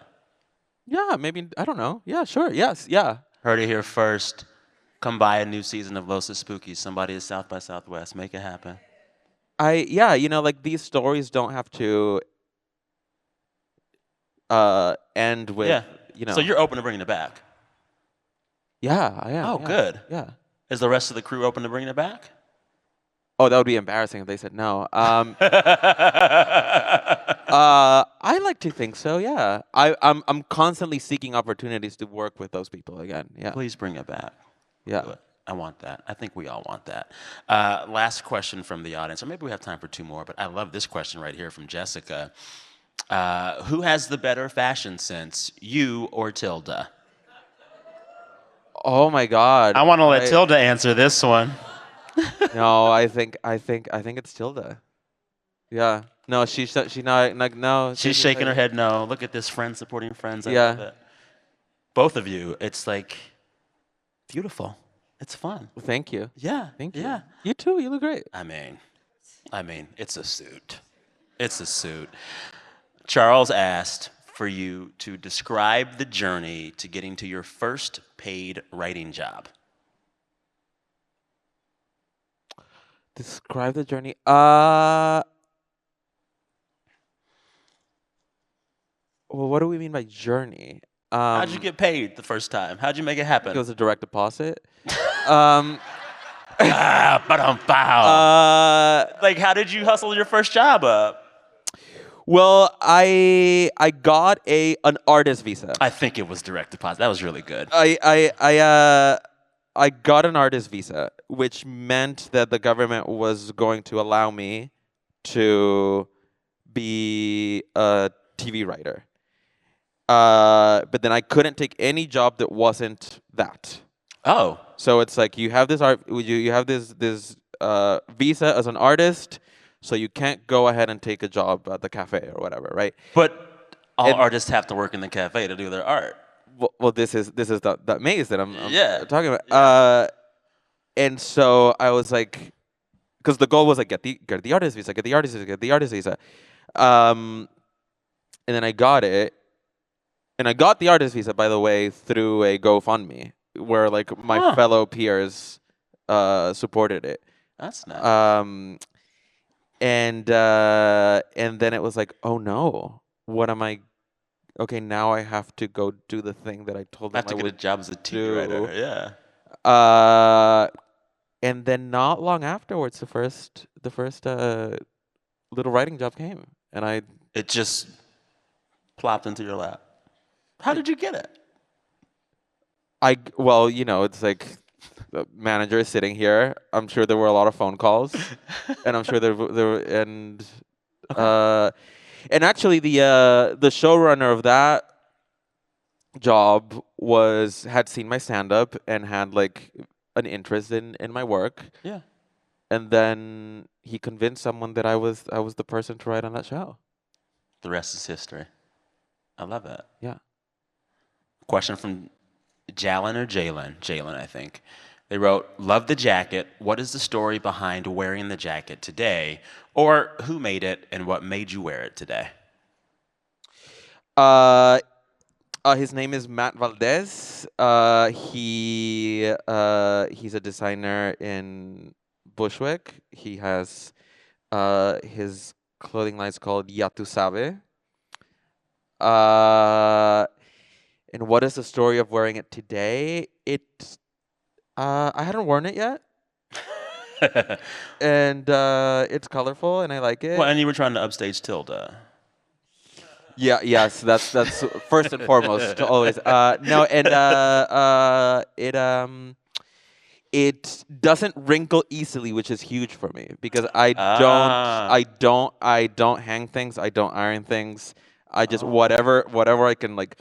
Yeah, maybe. I don't know. Yeah, sure. Yes. Yeah. Heard it here first. Come by a new season of Los Espookies. Somebody is South by Southwest. Make it happen. Like these stories don't have to end with, Yeah. So you're open to bringing it back? Yeah, I am. Oh, yeah, good. Yeah. Is the rest of the crew open to bringing it back? Oh, that would be embarrassing if they said no. I like to think so. Yeah. I'm constantly seeking opportunities to work with those people again. Yeah. Please bring it back. Yeah. Do it. I want that. I think we all want that. Last question from the audience, or maybe we have time for two more, but I love this question right here from Jessica. Who has the better fashion sense, you or Tilda? Oh my God. I want to let Tilda answer this one. No, I think it's Tilda. Yeah. No, she's not like no. She's shaking her head no. Look at this, friend supporting friends. I Yeah. love it. Both of you, it's like beautiful. It's fun. Thank you. Yeah. Thank you. Yeah. You too. You look great. I mean, it's a suit. It's a suit. Charles asked for you to describe the journey to getting to your first paid writing job. Describe the journey. Well, what do we mean by journey? How'd you get paid the first time? How'd you make it happen? It was a direct deposit. Like, how did you hustle your first job up? Well, I got an artist visa. I think it was direct deposit. That was really good. I got an artist visa, which meant that the government was going to allow me to be a TV writer. But then I couldn't take any job that wasn't that. Oh. So it's like you have this you have this visa as an artist, so you can't go ahead and take a job at the cafe or whatever, right? But all artists have to work in the cafe to do their art. Well, this is that maze that I'm talking about. Yeah. And so I was like, because the goal was like get the artist visa, get the artist visa. And then I got it, and I got the artist visa, by the way, through a GoFundMe where like my fellow peers supported it. That's nice. And then it was like, oh no, what am I? Okay, now I have to go do the thing that I told them I have to get a job as a TV writer. Yeah. And then not long afterwards, the first little writing job came, and it just plopped into your lap. How did you get it? Well, you know, it's like the manager is sitting here. I'm sure there were a lot of phone calls, and I'm sure Okay. uh, and actually the showrunner of that job had seen my stand up and had like an interest in my work, Yeah. and then he convinced someone that I was the person to write on that show. The rest is history. I love it. Yeah. Question from Jalen or Jalen? Jalen, I think. They wrote, "Love the jacket. What is the story behind wearing the jacket today? Or who made it and what made you wear it today?" Uh, his name is Matt Valdez. He's a designer in Bushwick. He has his clothing line is called Ya Tu Sabe. And what is the story of wearing it today? I hadn't worn it yet, and it's colorful, and I like Well, it. and you were trying to upstage Tilda. Yeah, yes, that's first and foremost always. No, and it doesn't wrinkle easily, which is huge for me because Ah. I don't hang things, I don't iron things. I just Oh. whatever I can like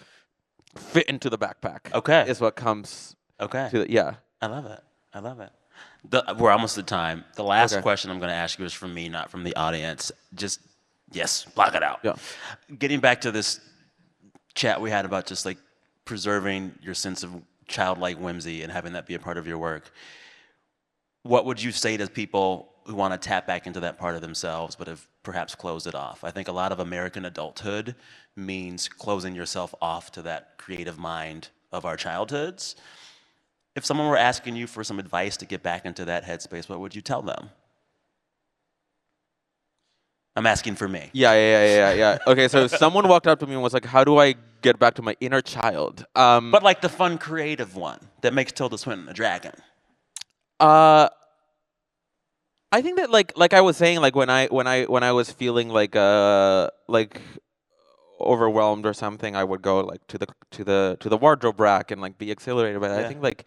fit into the backpack Okay. is what comes Okay. to yeah. I love it. I love it. We're almost at time. The last Okay. question I'm going to ask you is from me, not from the audience. Just, yes, block it out. Yeah. Getting back to this chat we had about just like preserving your sense of childlike whimsy and having that be a part of your work, what would you say to people who want to tap back into that part of themselves but have perhaps closed it off? I think a lot of American adulthood means closing yourself off to that creative mind of our childhoods. If someone were asking you for some advice to get back into that headspace, what would you tell them? I'm asking for me. Yeah. Okay, so if someone walked up to me and was like, "How do I get back to my inner child?" But like the fun, creative one that makes Tilda Swinton a dragon. Uh, I think that like I was saying, like when I was feeling like overwhelmed or something, I would go like to the wardrobe rack and like be exhilarated by that. I Yeah. think like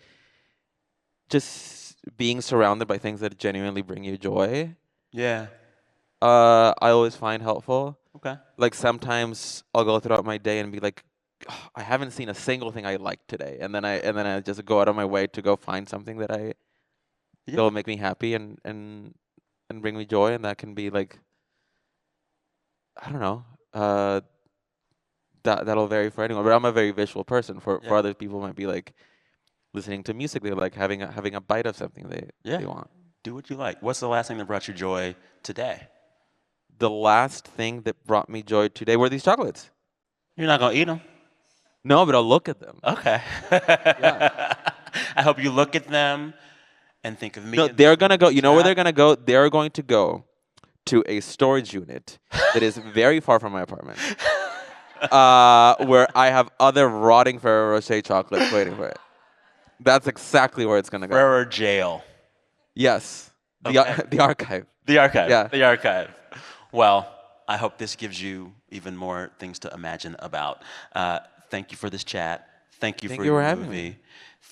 just being surrounded by things that genuinely bring you joy, Yeah. I always find helpful. Okay. Like sometimes I'll go throughout my day and be like, "Ugh, I haven't seen a single thing I like today," and then I just go out of my way to go find something that Yeah. will make me happy and bring me joy, and that can be like, I don't know, that'll vary for anyone. But I'm a very visual person. For Yeah. other people, it might be like listening to music. They like having a bite of something Yeah. they want. Do what you like. What's the last thing that brought you joy today? The last thing that brought me joy today were these chocolates. You're not gonna eat them. No, but I'll look at them. Okay. Yeah. I hope you look at them and think of me. No, in they're this gonna go. You know where they're chat. gonna go? They're going to go to a storage unit that is very far from my apartment, where I have other rotting Ferrero Rocher chocolates waiting for it. That's exactly where it's gonna go. Forever jail. Yes, Okay. the archive. The archive. Yeah. The archive. Well, I hope this gives you even more things to imagine about. Thank you for this chat. Thank you Thank for you for your having movie. me.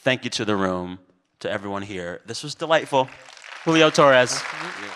Thank you to the room, to everyone here. This was delightful. Julio Torres. Nice to meet you.